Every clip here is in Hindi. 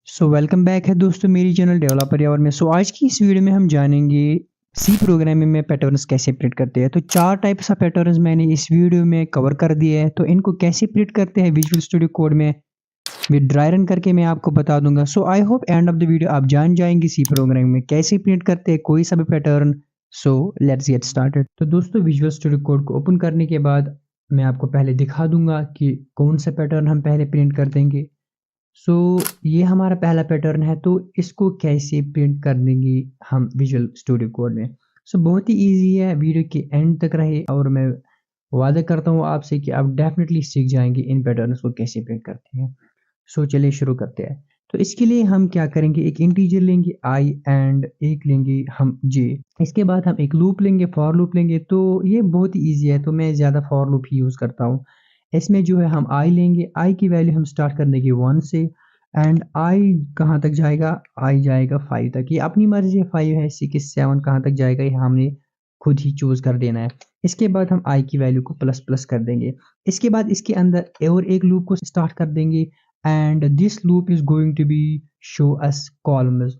वेलकम बैक है दोस्तों मेरी चैनल डेवलपर यावर में। आज की इस वीडियो में हम जानेंगे सी प्रोग्रामिंग में पैटर्न्स कैसे प्रिंट करते हैं। तो 4 टाइप्स ऑफ पैटर्न्स मैंने इस वीडियो में कवर कर दिए हैं। तो इनको कैसे प्रिंट करते हैं विजुअल स्टूडियो कोड में विद ड्राई रन करके मैं आपको बता दूंगा। I hope end of the video आप जान जाएंगे सी प्रोग्रामिंग में कैसे प्रिंट करते हैं कोई सा भी पैटर्न। Let's get started. तो दोस्तों विजुअल स्टूडियो कोड को ओपन करने के बाद मैं आपको पहले दिखा दूंगा कि कौन सा पैटर्न हम पहले प्रिंट कर देंगे। ये हमारा पहला पैटर्न है, तो इसको कैसे प्रिंट कर देंगे हम विजुअल स्टूडियो कोड में। बहुत ही इजी है, वीडियो के एंड तक रहे और मैं वादा करता हूँ आपसे कि आप डेफिनेटली सीख जाएंगे इन पैटर्न्स को कैसे प्रिंट करते हैं। चलिए शुरू करते हैं। तो इसके लिए हम क्या करेंगे, एक इंटीजर लेंगे i एंड एक लेंगे हम j। इसके बाद हम एक लूप लेंगे, फॉर लूप लेंगे। तो ये बहुत ही ईजी है, तो मैं ज़्यादा फॉर लूप ही यूज़ करता हूँ। इसमें जो है हम i लेंगे, i की वैल्यू हम स्टार्ट कर देंगे 1 से एंड i कहाँ तक जाएगा, i जाएगा 5 तक। ये अपनी मर्जी है, 5 है 6 7 कहाँ तक जाएगा ये हमने खुद ही चूज कर देना है। इसके बाद हम i की वैल्यू को प्लस प्लस कर देंगे। इसके बाद इसके अंदर और एक लूप को स्टार्ट कर देंगे and this loop is going to be show us columns.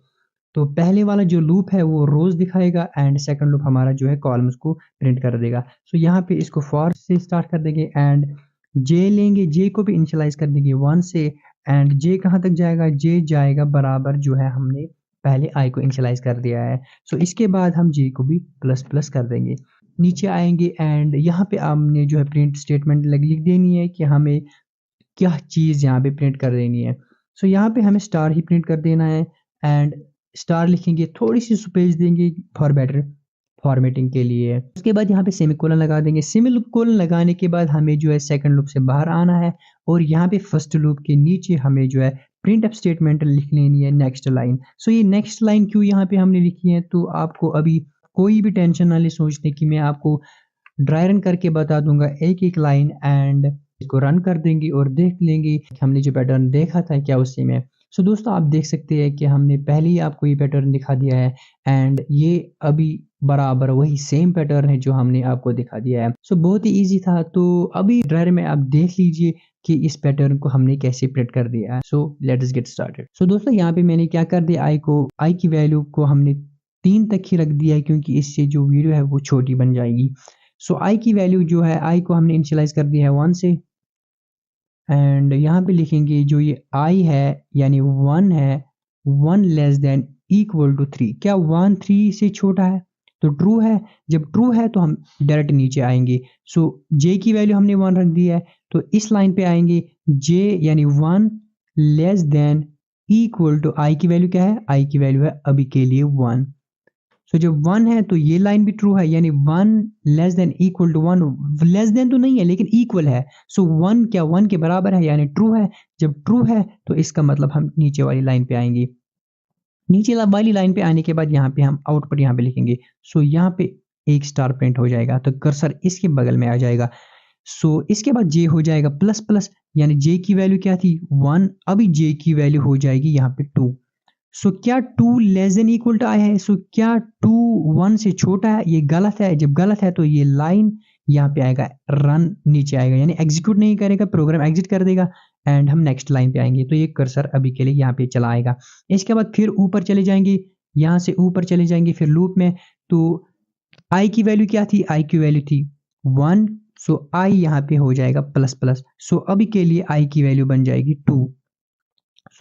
तो पहले वाला जो लूप है वो रोज दिखाएगा एंड सेकंड लूप हमारा जो है कॉलम्स को प्रिंट कर देगा। यहाँ पे इसको फॉर से स्टार्ट कर देंगे एंड जे लेंगे, जे को भी इनिशियलाइज कर देंगे 1 से एंड जे कहाँ तक जाएगा, जे जाएगा बराबर जो है हमने पहले आई को इनिशियलाइज कर दिया है। इसके बाद हम जे को भी प्लस प्लस कर देंगे। नीचे आएंगे एंड यहाँ पे हमने जो है प्रिंट स्टेटमेंट लिख देनी है कि हमें क्या चीज़ यहाँ पे प्रिंट कर देनी है। यहाँ पे हमें स्टार ही प्रिंट कर देना है एंड स्टार लिखेंगे, थोड़ी सी स्पेस देंगे फॉर बेटर फॉर्मेटिंग के लिए। उसके बाद यहाँ पे सेमीकोलन लगा देंगे। सेमीकोलन लगाने के बाद हमें जो है सेकंड लूप से बाहर आना है और यहाँ पे फर्स्ट लूप के नीचे हमें जो है प्रिंट अप स्टेटमेंट लिख लेनी है नेक्स्ट लाइन। ये नेक्स्ट लाइन क्यों यहाँ पे हमने लिखी है, तो आपको अभी कोई भी टेंशन ना ले सोचने की, मैं आपको ड्राई रन करके बता दूंगा एक एक लाइन एंड इसको रन कर देंगे और देख लेंगे कि हमने जो पैटर्न देखा था क्या उसी में। दोस्तों आप देख सकते हैं कि हमने पहले ही आपको ये पैटर्न दिखा दिया है एंड ये अभी बराबर वही सेम पैटर्न है जो हमने आपको दिखा दिया है। बहुत ही इजी था। तो अभी ड्रायर में आप देख लीजिए कि इस पैटर्न को हमने कैसे प्रिंट कर दिया है। Let's get started. दोस्तों यहाँ पे मैंने क्या कर दिया, आई की वैल्यू को हमने 3 तक ही रख दिया है क्योंकि इससे जो वीडियो है वो छोटी बन जाएगी। आई की वैल्यू जो है, आई को हमने इनिशियलाइज कर दिया है 1 से एंड यहाँ पे लिखेंगे जो ये i है यानी 1 है, 1 लेस देन इक्वल टू 3। क्या 1 3 से छोटा है, तो ट्रू है। जब ट्रू है तो हम डायरेक्ट नीचे आएंगे। j की वैल्यू हमने 1 रख दी है, तो इस लाइन पे आएंगे j यानी 1 less than equal to i की वैल्यू क्या है, i की वैल्यू है अभी के लिए 1। जब 1 है तो ये लाइन भी ट्रू है यानी 1 less than equal to 1, less than तो नहीं है लेकिन इक्वल है। 1 क्या 1 के बराबर है यानी ट्रू है। जब ट्रू है तो इसका मतलब हम नीचे वाली लाइन पे आएंगे। नीचे वाली लाइन पे आने के बाद यहाँ पे हम आउटपुट यहाँ पे लिखेंगे। यहाँ पे एक स्टार प्रिंट हो जाएगा, तो कर्सर इसके बगल में आ जाएगा। इसके बाद जे हो जाएगा प्लस प्लस यानी जे की वैल्यू क्या थी 1, अभी जे की वैल्यू हो जाएगी यहाँ पे 2। क्या 2 लेस देन इक्वल टू आई है, क्या 2 1 से छोटा है, ये गलत है। जब गलत है तो ये लाइन यहाँ पे आएगा, रन नीचे आएगा यानी एग्जीक्यूट नहीं करेगा, प्रोग्राम एग्जिट कर देगा एंड हम नेक्स्ट लाइन पे आएंगे। तो ये कर्सर अभी के लिए यहाँ पे चला आएगा। इसके बाद फिर ऊपर चले जाएंगे, यहाँ से ऊपर चले जाएंगे फिर लूप में। तो आई की वैल्यू क्या थी, आई की वैल्यू थी 1, आई यहाँ पे हो जाएगा प्लस प्लस। अभी के लिए आई की वैल्यू बन जाएगी 2।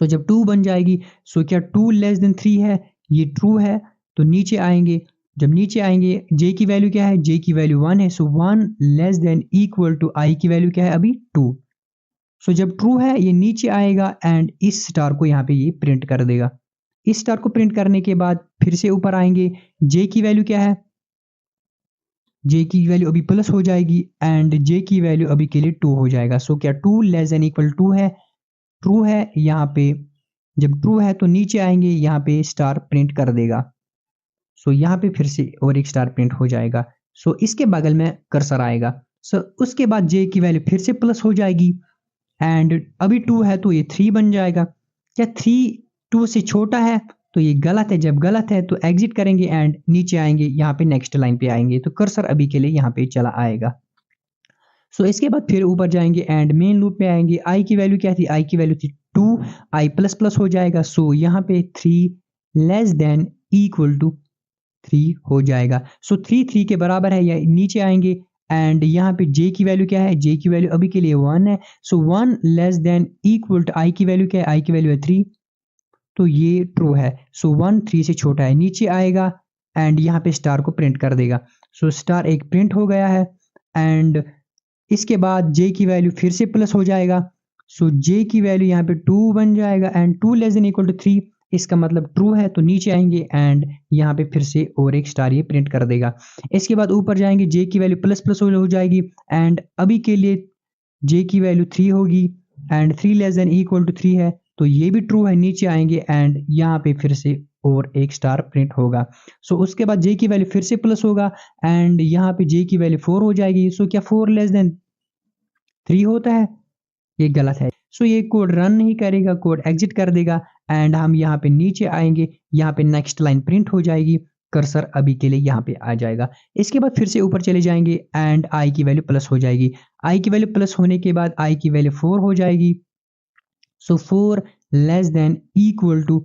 जब 2 बन जाएगी, क्या 2 लेस देन 3 है, ये ट्रू है। तो नीचे आएंगे, जब नीचे आएंगे j की वैल्यू क्या है, j की वैल्यू 1 है। 1 less than equal to i की वैल्यू क्या है अभी 2। जब ट्रू है ये नीचे आएगा एंड इस स्टार को यहाँ पे ये प्रिंट कर देगा। इस स्टार को प्रिंट करने के बाद फिर से ऊपर आएंगे, j की वैल्यू क्या है, j की वैल्यू अभी प्लस हो जाएगी एंड j की वैल्यू अभी के लिए 2 हो जाएगा। क्या 2 लेस देन इक्वल 2 है, ट्रू है। यहाँ पे जब ट्रू है तो नीचे आएंगे, यहाँ पे स्टार प्रिंट कर देगा। यहाँ पे फिर से और एक स्टार प्रिंट हो जाएगा। इसके बगल में कर्सर आएगा। उसके बाद जे की वैल्यू फिर से प्लस हो जाएगी एंड अभी 2 है तो ये 3 बन जाएगा। क्या 3 2 से छोटा है, तो ये गलत है। जब गलत है तो एग्जिट करेंगे एंड नीचे आएंगे, यहाँ पे नेक्स्ट लाइन पे आएंगे। तो कर्सर अभी के लिए यहाँ पे चला आएगा। इसके बाद फिर ऊपर जाएंगे एंड मेन लूप में आएंगे। आई की वैल्यू क्या थी, आई की वैल्यू थी 2 आई प्लस प्लस हो जाएगा। सो यहाँ पे 3 लेस देन इक्वल टू 3 हो जाएगा। सो 3 के बराबर है, या नीचे आएंगे एंड यहाँ पे j की वैल्यू क्या है, j की वैल्यू अभी के लिए 1 है। So 1 less than equal to i की वैल्यू क्या है, i की वैल्यू है 3, तो ये ट्रू है। सो 1 3 से छोटा है, नीचे आएगा एंड यहाँ पे स्टार को प्रिंट कर देगा। सो स्टार एक प्रिंट हो गया है एंड इसके बाद j की वैल्यू फिर से प्लस हो जाएगा। सो j की वैल्यू यहाँ पे 2 बन जाएगा and 2 less than equal to 3, इसका मतलब ट्रू है। तो नीचे आएंगे एंड यहाँ पे फिर से और एक स्टार ये प्रिंट कर देगा। इसके बाद ऊपर जाएंगे, j की वैल्यू प्लस प्लस हो जाएगी एंड अभी के लिए j की वैल्यू 3 होगी and 3 less than equal to 3 है, तो ये भी ट्रू है। नीचे आएंगे एंड यहाँ पे फिर से और एक स्टार प्रिंट होगा। सो उसके बाद j की वैल्यू फिर से प्लस होगा एंड यहाँ पे j की वैल्यू 4 हो जाएगी। सो क्या 4 लेस देन 3 होता है, ये गलत है। सो ये कोड रन नहीं करेगा, कोड एग्जिट कर देगा एंड हम यहाँ पे नीचे आएंगे, यहाँ पे नेक्स्ट लाइन प्रिंट हो जाएगी, कर्सर अभी के लिए यहाँ पे आ जाएगा। इसके बाद फिर से ऊपर चले जाएंगे एंड i की वैल्यू प्लस हो जाएगी। i की वैल्यू प्लस होने के बाद i की वैल्यू 4 हो जाएगी। सो 4 लेस देन इक्वल टू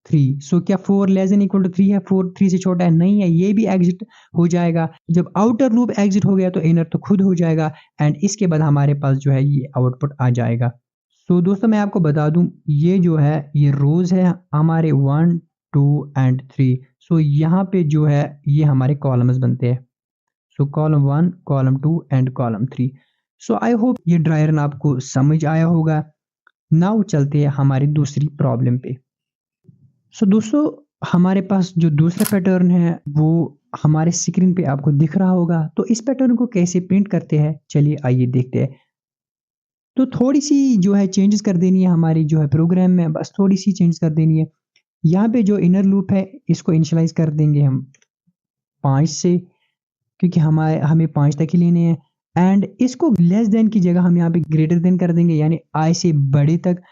3। सो क्या 4 लेस देन इक्वल टू 3 है, 4 3 से छोटा है, नहीं है, ये भी एग्जिट हो जाएगा। जब आउटर लूप एग्जिट हो गया तो इनर तो खुद हो जाएगा एंड इसके बाद हमारे पास जो है ये आउटपुट आ जाएगा। तो दोस्तों मैं आपको बता दूं, ये जो है ये रोज है हमारे 1 2 एंड 3। सो यहाँ पे जो है ये हमारे कॉलम्स बनते हैं। सो column 1 column 2 and column 3। So I hope ये ड्राई रन आपको समझ आया होगा। नाउ चलते हैं हमारी दूसरी प्रॉब्लम पे। सो दोस्तों हमारे पास जो दूसरा पैटर्न है वो हमारे स्क्रीन पे आपको दिख रहा होगा। तो इस पैटर्न को कैसे प्रिंट करते हैं, चलिए आइए देखते हैं। तो थोड़ी सी जो है चेंजेस कर देनी है हमारी जो है प्रोग्राम में, बस थोड़ी सी चेंज कर देनी है। यहाँ पे जो इनर लूप है इसको इनिशियलाइज कर देंगे हम 5 से, क्योंकि हमें 5 तक ही लेने हैं एंड इसको लेस देन की जगह हम यहाँ पे ग्रेटर देन कर देंगे, यानी i से बड़े तक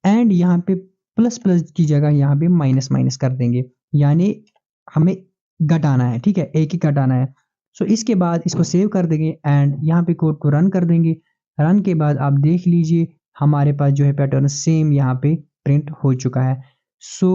एंड यहाँ पे प्लस प्लस की जगह यहाँ पे माइनस माइनस कर देंगे, यानी हमें घटाना है, ठीक है, एक ही घटाना है। सो इसके बाद इसको सेव कर देंगे एंड यहाँ पे कोड को रन कर देंगे। रन के बाद आप देख लीजिए हमारे पास जो है पैटर्न सेम यहाँ पे प्रिंट हो चुका है। सो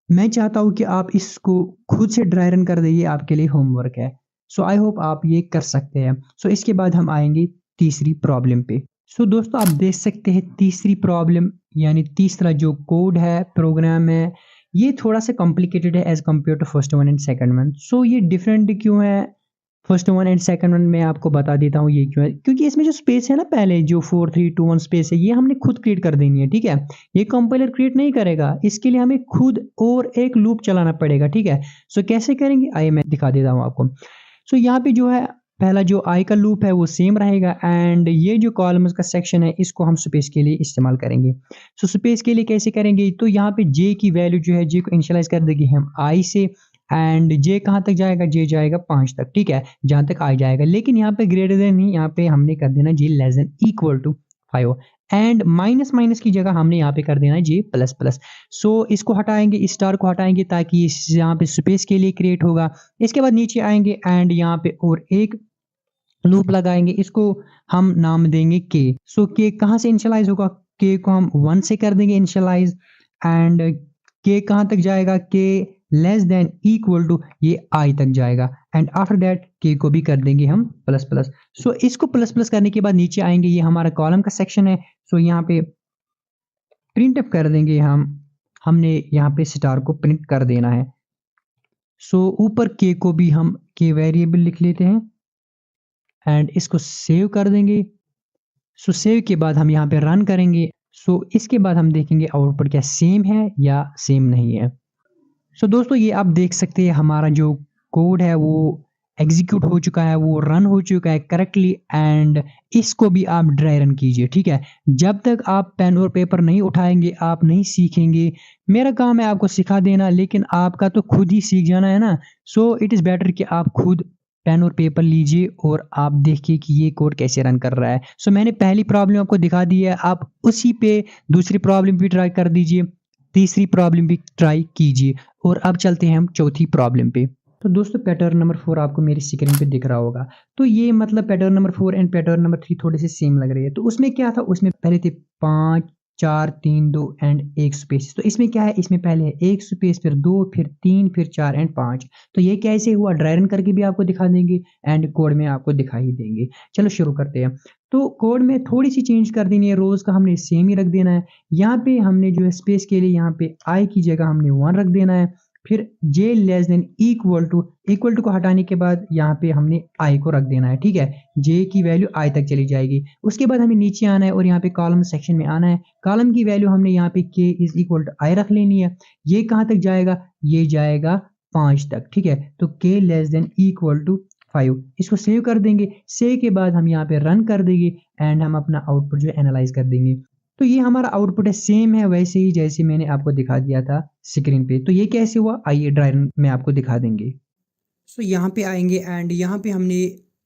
मैं चाहता हूँ कि आप इसको खुद से ड्राई रन कर दीजिए, आपके लिए होमवर्क है। सो आई होप आप ये कर सकते हैं। सो इसके बाद हम आएंगे तीसरी प्रॉब्लम पे। सो दोस्तों आप देख सकते हैं तीसरी प्रॉब्लम, यानी तीसरा जो कोड है प्रोग्राम है, ये थोड़ा सा कॉम्प्लिकेटेड है as compare to first one and second one. So ये डिफरेंट क्यों है first one and second one, मैं आपको बता देता हूँ ये क्यों है। क्योंकि इसमें जो स्पेस है ना, पहले जो 4 3 2 1 स्पेस है, ये हमने खुद क्रिएट कर देनी है, ठीक है। ये कंपाइलर क्रिएट नहीं करेगा, इसके लिए हमें खुद और एक लूप चलाना पड़ेगा, ठीक है। सो कैसे करेंगे आइए मैं दिखा देता हूँ आपको। सो यहाँ पे जो है पहला जो i का लूप है वो सेम रहेगा एंड ये जो कॉलम्स का सेक्शन है इसको हम स्पेस के लिए इस्तेमाल करेंगे। सो स्पेस के लिए कैसे करेंगे, तो यहाँ पे j की वैल्यू जो है j को इनिशियलाइज कर देंगे हम i से एंड j कहाँ तक जाएगा, j जाएगा 5 तक, ठीक है, जहाँ तक i जाएगा। लेकिन यहाँ पे ग्रेटर देन नहीं, यहाँ पे हमने कर देना j less than equal to 5 and minus minus की जगह हमने यहाँ पे कर देना j प्लस प्लस। सो इसको हटाएंगे, इस स्टार को हटाएंगे ताकि यहाँ पे स्पेस के लिए क्रिएट होगा। इसके बाद नीचे आएंगे एंड यहाँ पे और एक लूप लगाएंगे, इसको हम नाम देंगे k। सो k कहाँ से इनिशियलाइज होगा, k को हम 1 से कर देंगे इनिशियलाइज एंड k कहाँ तक जाएगा, k less than equal to ये i तक जाएगा एंड आफ्टर दैट k को भी कर देंगे हम प्लस प्लस। सो इसको प्लस प्लस करने के बाद नीचे आएंगे, ये हमारा कॉलम का सेक्शन है। सो यहाँ पे प्रिंट अप कर देंगे हमने यहाँ पे स्टार को प्रिंट कर देना है। सो ऊपर k को भी हम k वेरिएबल लिख लेते हैं एंड इसको सेव कर देंगे। सो सेव के बाद हम यहाँ पे रन करेंगे। सो इसके बाद हम देखेंगे आउटपुट क्या सेम है या सेम नहीं है। सो दोस्तों ये आप देख सकते हैं हमारा जो कोड है वो एग्जीक्यूट हो चुका है, वो रन हो चुका है करेक्टली एंड इसको भी आप ड्राई रन कीजिए, ठीक है। जब तक आप पेन और पेपर नहीं उठाएंगे आप नहीं सीखेंगे। मेरा काम है आपको सिखा देना, लेकिन आपका तो खुद ही सीख जाना है ना। सो इट इज़ बेटर कि आप खुद पेन और पेपर लीजिए और आप देखिए कि ये कोड कैसे रन कर रहा है। सो मैंने पहली प्रॉब्लम आपको दिखा दी है, आप उसी पे दूसरी प्रॉब्लम भी ट्राई कर दीजिए, तीसरी प्रॉब्लम भी ट्राई कीजिए। और अब चलते हैं हम चौथी प्रॉब्लम पे। तो दोस्तों पैटर्न नंबर 4 आपको मेरी स्क्रीन पे दिख रहा होगा। तो ये मतलब pattern number 4 and pattern number 3 थोड़े से सेम लग रही है। तो उसमें क्या था, उसमें पहले थे 5, 4, 3, 2 एंड 1 स्पेस। तो इसमें क्या है, इसमें पहले है 1 स्पेस, फिर 2, फिर 3, फिर 4 एंड 5। तो ये कैसे हुआ, ड्राई रन करके भी आपको दिखा देंगे एंड कोड में आपको दिखा ही देंगे। चलो शुरू करते हैं। तो कोड में थोड़ी सी चेंज कर देनी है, रोज़ का हमने सेम ही रख देना है। यहाँ पे हमने जो है स्पेस के लिए यहाँ पे आई की जगह हमने 1 रख देना है। फिर जे लेस देन इक्वल टू को हटाने के बाद यहाँ पे हमने आई को रख देना है, ठीक है। जे की वैल्यू आई तक चली जाएगी। उसके बाद हमें नीचे आना है और यहाँ पे कॉलम सेक्शन में आना है। कॉलम की वैल्यू हमने यहाँ पे के इज इक्वल टू आई रख लेनी है। ये कहाँ तक जाएगा, ये जाएगा 5 तक, ठीक है। तो के लेस देन इक्वल टू 5, इसको सेव कर देंगे। सेव के बाद हम यहाँ पे रन कर देंगे एंड हम अपना आउटपुट जो है एनालाइज कर देंगे। तो ये हमारा आउटपुट है, सेम है वैसे ही जैसे मैंने आपको दिखा दिया था स्क्रीन पे। तो ये कैसे हुआ, आइए ड्राई रन में आपको दिखा देंगे। सो यहाँ पे आएंगे एंड यहाँ पे हमने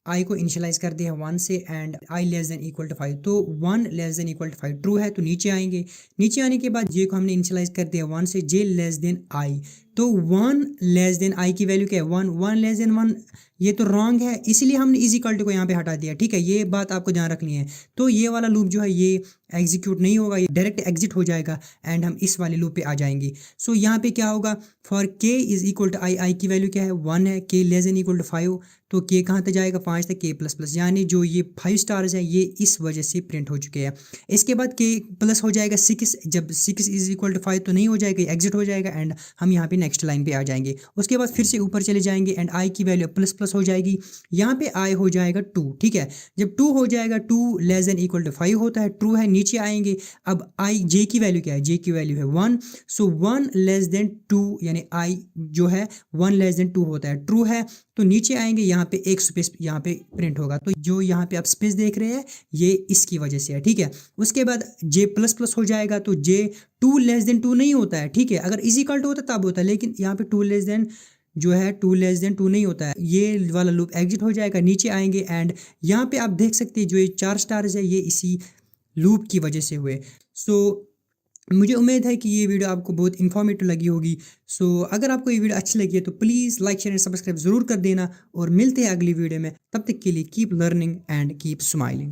आई को इनिशियलाइज कर दिया 1 से and I less than equal to 5। तो 1 less than equal to 5 true है, तो नीचे आएंगे। नीचे आने के बाद जे को हमने इनिशियलाइज कर दिया 1 से, जे लेस देन आई। तो 1 लेस देन आई की वैल्यू क्या है, 1। 1 लेस देन 1 ये तो रॉन्ग है, इसलिए हमने इज इक्वल टू को यहाँ पे हटा दिया, ठीक है। ये बात आपको ध्यान रखनी है। तो ये वाला लूप जो है ये एग्जीक्यूट नहीं होगा, ये डायरेक्ट एग्जिट हो जाएगा एंड हम इस वाले लूप पे आ जाएंगे। सो यहाँ पे क्या होगा, फॉर के इज इक्वल टू आई, आई की वैल्यू क्या है 1 है, के लेस देन इक्वल टू 5। तो के कहाँ तक जाएगा 5 तक, के प्लस प्लस, यानी जो ये 5 स्टार्स है ये इस वजह से प्रिंट हो चुके हैं। इसके बाद के प्लस हो जाएगा 6, जब 6 इज इक्वल टू 5 तो नहीं हो जाएगा, एग्जिट हो जाएगा एंड हम यहाँ पे नेक्स्ट लाइन पे आ जाएंगे। उसके बाद फिर से ऊपर चले जाएंगे एंड आई की वैल्यू प्लस प्लस हो जाएगी। यहाँ पे आई हो जाएगा 2, ठीक है। जब 2 हो जाएगा, 2 लेस देन इक्वल टू 5 होता है, ट्रू है। नीचे आएंगे, अब आई जे की वैल्यू क्या है, जे की वैल्यू है 1। सो 1 लेस देन 2 यानी आई जो है 1 लेस देन 2 होता है, ट्रू है। तो नीचे आएंगे, यहाँ पे एक स्पेस यहाँ पे प्रिंट होगा। तो जो यहाँ पे आप स्पेस देख रहे हैं ये इसकी वजह से है, ठीक है। उसके बाद जे प्लस प्लस हो जाएगा, तो जे 2 लेस देन 2 नहीं होता है, ठीक है। अगर इज इक्वल टू होता तब होता है, लेकिन यहाँ पे 2 लेस देन जो है 2 लेस देन 2 नहीं होता है, ये वाला लूप एग्जिट हो जाएगा। नीचे आएंगे एंड यहाँ पे आप देख सकते हैं जो ये 4 स्टार्स है ये इसी लूप की वजह से हुए। सो मुझे उम्मीद है कि ये वीडियो आपको बहुत इन्फॉर्मेटिव लगी होगी। सो अगर आपको ये वीडियो अच्छी लगी है तो please like share and subscribe ज़रूर कर देना और मिलते हैं अगली वीडियो में। तब तक के लिए keep learning and keep smiling.